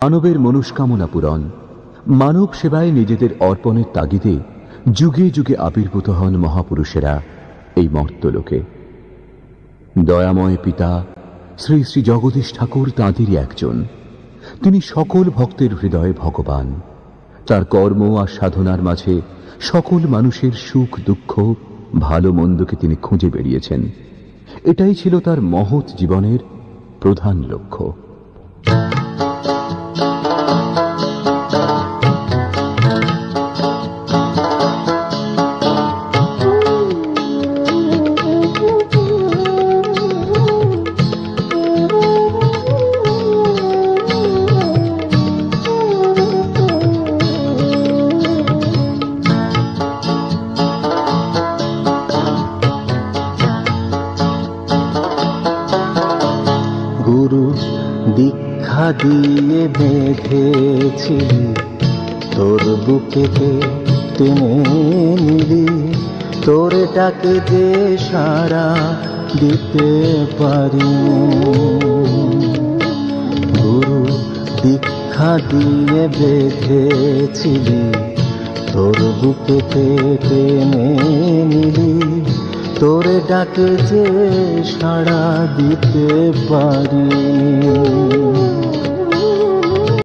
মানবের মনস্কামনা পূরণ, মানব সেবায় নিজেদের অর্পণের তাগিদে যুগে যুগে আবির্ভূত হন মহাপুরুষেরা এই মর্ত্যলোকে। দয়াময় পিতা শ্রী শ্রী জগদীশ ঠাকুর তাঁদেরই একজন। তিনি সকল ভক্তের হৃদয়ে ভগবান। তার কর্ম আর সাধনার মাঝে সকল মানুষের সুখ দুঃখ ভালো মন্দকে তিনি খুঁজে বেরিয়েছেন। এটাই ছিল তার মহৎ জীবনের প্রধান লক্ষ্য। গুরু দীক্ষা দিয়ে বেঁধেছিলি, তোর বুকেতে টেনে নিলি, তোর ডাকে যে সাড়া দিতে পারি। গুরু দীক্ষা দিয়ে বেঁধেছিলি, তোর বুকেতে টেনে নিলি, তোর ডাকে যে সাড়া দিতে পারি।